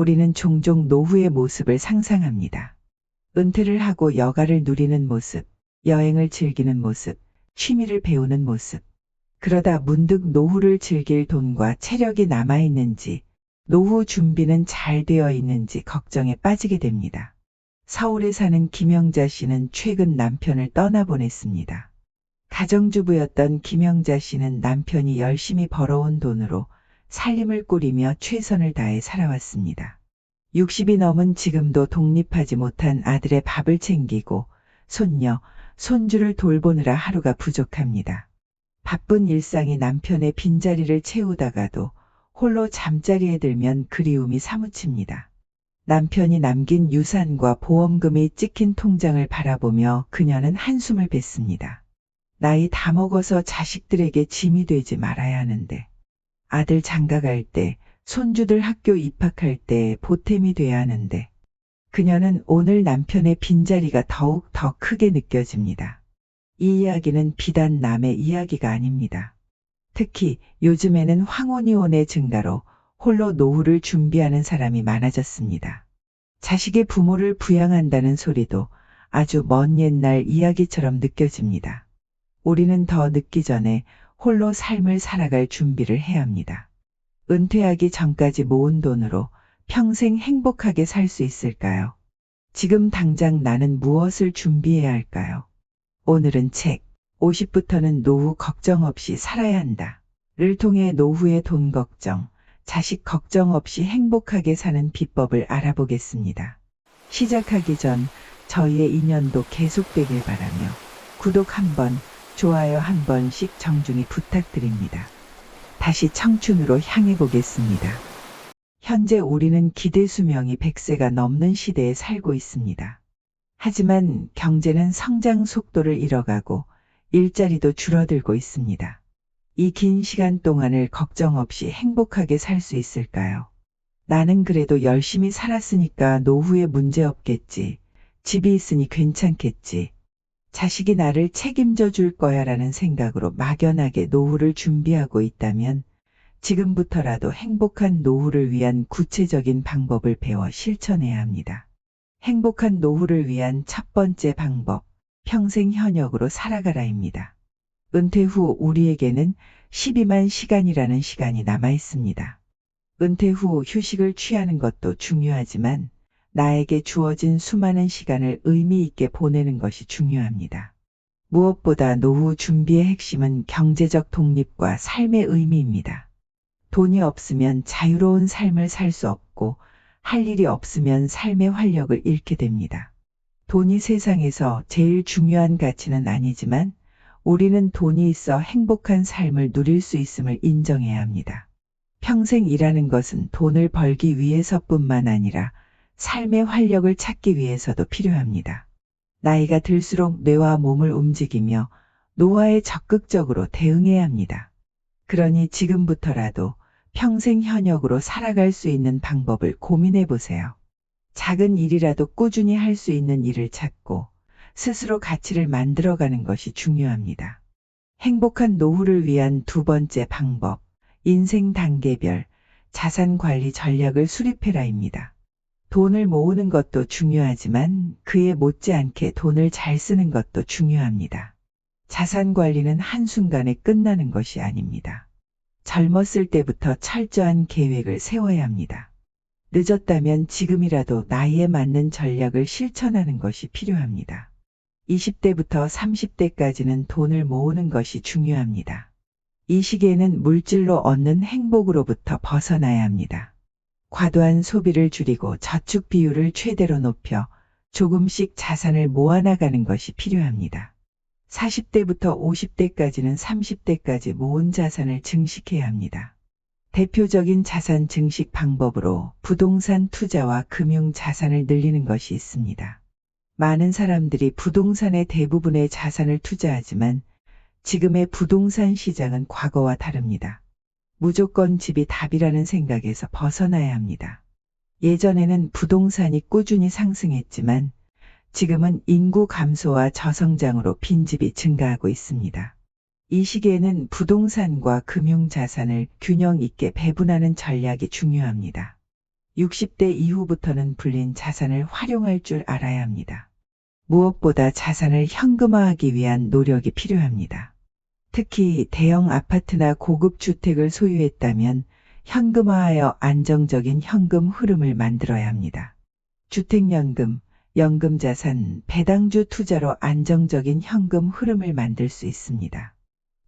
우리는 종종 노후의 모습을 상상합니다. 은퇴를 하고 여가를 누리는 모습, 여행을 즐기는 모습, 취미를 배우는 모습. 그러다 문득 노후를 즐길 돈과 체력이 남아있는지, 노후 준비는 잘 되어 있는지 걱정에 빠지게 됩니다. 서울에 사는 김영자 씨는 최근 남편을 떠나보냈습니다. 가정주부였던 김영자 씨는 남편이 열심히 벌어온 돈으로 살림을 꾸리며 최선을 다해 살아왔습니다. 60이 넘은 지금도 독립하지 못한 아들의 밥을 챙기고 손녀, 손주를 돌보느라 하루가 부족합니다. 바쁜 일상이 남편의 빈자리를 채우다가도 홀로 잠자리에 들면 그리움이 사무칩니다. 남편이 남긴 유산과 보험금이 찍힌 통장을 바라보며 그녀는 한숨을 뱉습니다. 나이 다 먹어서 자식들에게 짐이 되지 말아야 하는데, 아들 장가갈 때, 손주들 학교 입학할 때 보탬이 돼야 하는데, 그녀는 오늘 남편의 빈자리가 더욱 더 크게 느껴집니다. 이 이야기는 비단 남의 이야기가 아닙니다. 특히 요즘에는 황혼이혼의 증가로 홀로 노후를 준비하는 사람이 많아졌습니다. 자식의 부모를 부양한다는 소리도 아주 먼 옛날 이야기처럼 느껴집니다. 우리는 더 늦기 전에 홀로 삶을 살아갈 준비를 해야 합니다. 은퇴하기 전까지 모은 돈으로 평생 행복하게 살 수 있을까요? 지금 당장 나는 무엇을 준비해야 할까요? 오늘은 책 50부터는 노후 걱정 없이 살아야 한다를 통해 노후의 돈 걱정, 자식 걱정 없이 행복하게 사는 비법을 알아보겠습니다. 시작하기 전 저희의 인연도 계속되길 바라며 구독 한번, 좋아요 한 번씩 정중히 부탁드립니다. 다시 청춘으로 향해 보겠습니다. 현재 우리는 기대 수명이 100세가 넘는 시대에 살고 있습니다. 하지만 경제는 성장 속도를 잃어가고 일자리도 줄어들고 있습니다. 이 긴 시간 동안을 걱정 없이 행복하게 살 수 있을까요? 나는 그래도 열심히 살았으니까 노후에 문제 없겠지. 집이 있으니 괜찮겠지. 자식이 나를 책임져 줄 거야 라는 생각으로 막연하게 노후를 준비하고 있다면 지금부터라도 행복한 노후를 위한 구체적인 방법을 배워 실천해야 합니다. 행복한 노후를 위한 첫 번째 방법, 평생 현역으로 살아가라입니다. 은퇴 후 우리에게는 12만 시간이라는 시간이 남아 있습니다. 은퇴 후 휴식을 취하는 것도 중요하지만 나에게 주어진 수많은 시간을 의미 있게 보내는 것이 중요합니다. 무엇보다 노후 준비의 핵심은 경제적 독립과 삶의 의미입니다. 돈이 없으면 자유로운 삶을 살 수 없고 할 일이 없으면 삶의 활력을 잃게 됩니다. 돈이 세상에서 제일 중요한 가치는 아니지만 우리는 돈이 있어 행복한 삶을 누릴 수 있음을 인정해야 합니다. 평생 일하는 것은 돈을 벌기 위해서뿐만 아니라 삶의 활력을 찾기 위해서도 필요합니다. 나이가 들수록 뇌와 몸을 움직이며 노화에 적극적으로 대응해야 합니다. 그러니 지금부터라도 평생 현역으로 살아갈 수 있는 방법을 고민해 보세요. 작은 일이라도 꾸준히 할 수 있는 일을 찾고 스스로 가치를 만들어가는 것이 중요합니다. 행복한 노후를 위한 두 번째 방법, 인생 단계별 자산 관리 전략을 수립해라입니다. 돈을 모으는 것도 중요하지만 그에 못지않게 돈을 잘 쓰는 것도 중요합니다. 자산 관리는 한순간에 끝나는 것이 아닙니다. 젊었을 때부터 철저한 계획을 세워야 합니다. 늦었다면 지금이라도 나이에 맞는 전략을 실천하는 것이 필요합니다. 20대부터 30대까지는 돈을 모으는 것이 중요합니다. 이 시기에는 물질로 얻는 행복으로부터 벗어나야 합니다. 과도한 소비를 줄이고 저축 비율을 최대로 높여 조금씩 자산을 모아나가는 것이 필요합니다. 40대부터 50대까지는 30대까지 모은 자산을 증식해야 합니다. 대표적인 자산 증식 방법으로 부동산 투자와 금융 자산을 늘리는 것이 있습니다. 많은 사람들이 부동산의 대부분의 자산을 투자하지만 지금의 부동산 시장은 과거와 다릅니다. 무조건 집이 답이라는 생각에서 벗어나야 합니다. 예전에는 부동산이 꾸준히 상승했지만 지금은 인구 감소와 저성장으로 빈집이 증가하고 있습니다. 이 시기에는 부동산과 금융자산을 균형 있게 배분하는 전략이 중요합니다. 60대 이후부터는 불린 자산을 활용할 줄 알아야 합니다. 무엇보다 자산을 현금화하기 위한 노력이 필요합니다. 특히 대형 아파트나 고급 주택을 소유했다면 현금화하여 안정적인 현금 흐름을 만들어야 합니다. 주택연금, 연금자산, 배당주 투자로 안정적인 현금 흐름을 만들 수 있습니다.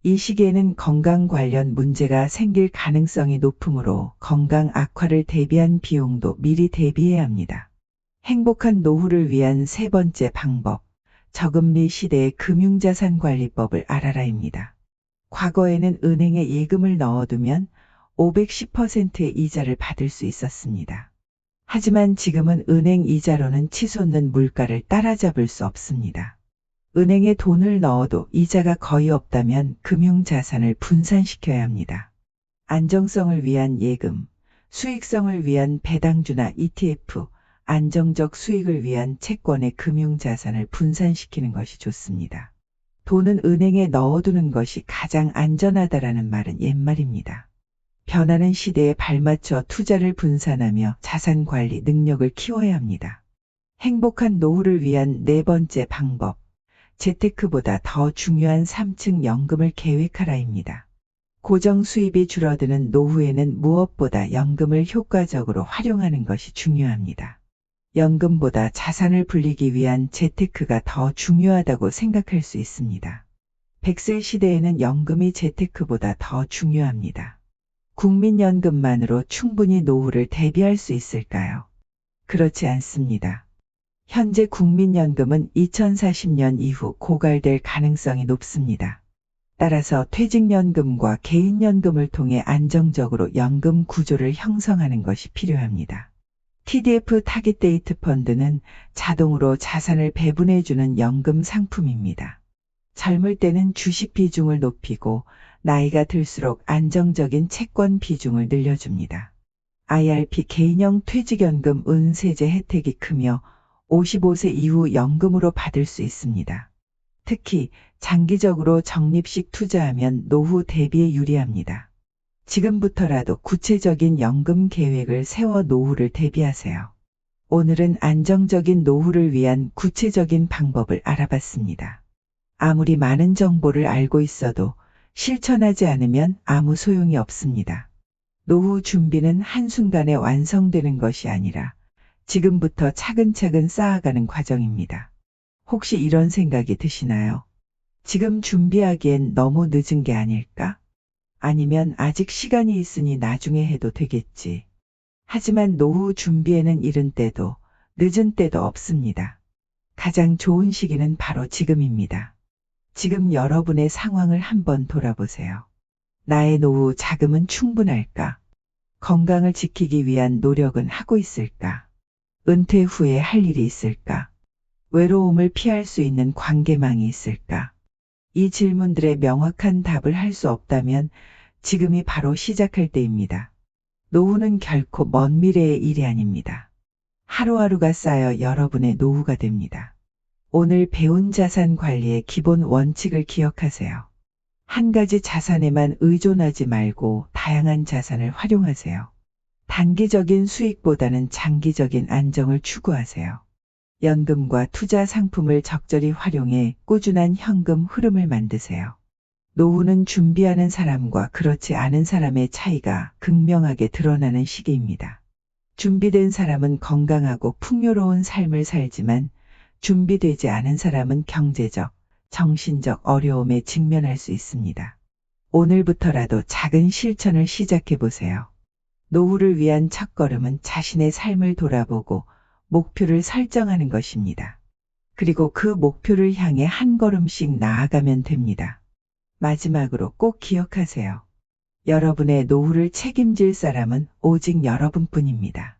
이 시기에는 건강 관련 문제가 생길 가능성이 높으므로 건강 악화를 대비한 비용도 미리 대비해야 합니다. 행복한 노후를 위한 세 번째 방법, 저금리 시대의 금융자산관리법을 알아라입니다. 과거에는 은행에 예금을 넣어두면 510%의 이자를 받을 수 있었습니다. 하지만 지금은 은행 이자로는 치솟는 물가를 따라잡을 수 없습니다. 은행에 돈을 넣어도 이자가 거의 없다면 금융자산을 분산시켜야 합니다. 안정성을 위한 예금, 수익성을 위한 배당주나 ETF, 안정적 수익을 위한 채권의 금융자산을 분산시키는 것이 좋습니다. 돈은 은행에 넣어두는 것이 가장 안전하다라는 말은 옛말입니다. 변하는 시대에 발맞춰 투자를 분산하며 자산관리 능력을 키워야 합니다. 행복한 노후를 위한 네 번째 방법, 재테크보다 더 중요한 3층 연금을 계획하라입니다. 고정 수입이 줄어드는 노후에는 무엇보다 연금을 효과적으로 활용하는 것이 중요합니다. 연금보다 자산을 불리기 위한 재테크가 더 중요하다고 생각할 수 있습니다. 100세 시대에는 연금이 재테크보다 더 중요합니다. 국민연금만으로 충분히 노후를 대비할 수 있을까요? 그렇지 않습니다. 현재 국민연금은 2040년 이후 고갈될 가능성이 높습니다. 따라서 퇴직연금과 개인연금을 통해 안정적으로 연금 구조를 형성하는 것이 필요합니다. TDF 타깃데이트 펀드는 자동으로 자산을 배분해주는 연금 상품입니다. 젊을 때는 주식 비중을 높이고 나이가 들수록 안정적인 채권 비중을 늘려줍니다. IRP 개인형 퇴직연금 은세제 혜택이 크며 55세 이후 연금으로 받을 수 있습니다. 특히 장기적으로 적립식 투자하면 노후 대비에 유리합니다. 지금부터라도 구체적인 연금 계획을 세워 노후를 대비하세요. 오늘은 안정적인 노후를 위한 구체적인 방법을 알아봤습니다. 아무리 많은 정보를 알고 있어도 실천하지 않으면 아무 소용이 없습니다. 노후 준비는 한순간에 완성되는 것이 아니라 지금부터 차근차근 쌓아가는 과정입니다. 혹시 이런 생각이 드시나요? 지금 준비하기엔 너무 늦은 게 아닐까? 아니면 아직 시간이 있으니 나중에 해도 되겠지. 하지만 노후 준비에는 이른 때도 늦은 때도 없습니다. 가장 좋은 시기는 바로 지금입니다. 지금 여러분의 상황을 한번 돌아보세요. 나의 노후 자금은 충분할까? 건강을 지키기 위한 노력은 하고 있을까? 은퇴 후에 할 일이 있을까? 외로움을 피할 수 있는 관계망이 있을까? 이 질문들의 명확한 답을 할 수 없다면 지금이 바로 시작할 때입니다. 노후는 결코 먼 미래의 일이 아닙니다. 하루하루가 쌓여 여러분의 노후가 됩니다. 오늘 배운 자산 관리의 기본 원칙을 기억하세요. 한 가지 자산에만 의존하지 말고 다양한 자산을 활용하세요. 단기적인 수익보다는 장기적인 안정을 추구하세요. 연금과 투자 상품을 적절히 활용해 꾸준한 현금 흐름을 만드세요. 노후는 준비하는 사람과 그렇지 않은 사람의 차이가 극명하게 드러나는 시기입니다. 준비된 사람은 건강하고 풍요로운 삶을 살지만 준비되지 않은 사람은 경제적, 정신적 어려움에 직면할 수 있습니다. 오늘부터라도 작은 실천을 시작해 보세요. 노후를 위한 첫걸음은 자신의 삶을 돌아보고 목표를 설정하는 것입니다. 그리고 그 목표를 향해 한 걸음씩 나아가면 됩니다. 마지막으로 꼭 기억하세요. 여러분의 노후를 책임질 사람은 오직 여러분뿐입니다.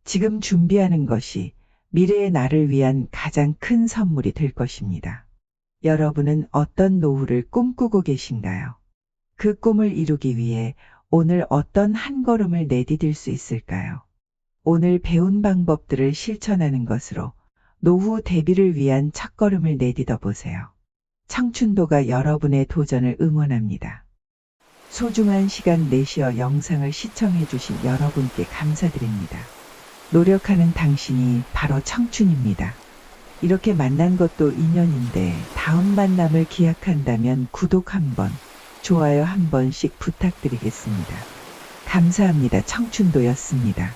지금 준비하는 것이 미래의 나를 위한 가장 큰 선물이 될 것입니다. 여러분은 어떤 노후를 꿈꾸고 계신가요? 그 꿈을 이루기 위해 오늘 어떤 한 걸음을 내디딜 수 있을까요? 오늘 배운 방법들을 실천하는 것으로 노후 대비를 위한 첫걸음을 내디뎌 보세요. 청춘도가 여러분의 도전을 응원합니다. 소중한 시간 내시어 영상을 시청해 주신 여러분께 감사드립니다. 노력하는 당신이 바로 청춘입니다. 이렇게 만난 것도 인연인데 다음 만남을 기약한다면 구독 한번, 좋아요 한 번씩 부탁드리겠습니다. 감사합니다. 청춘도였습니다.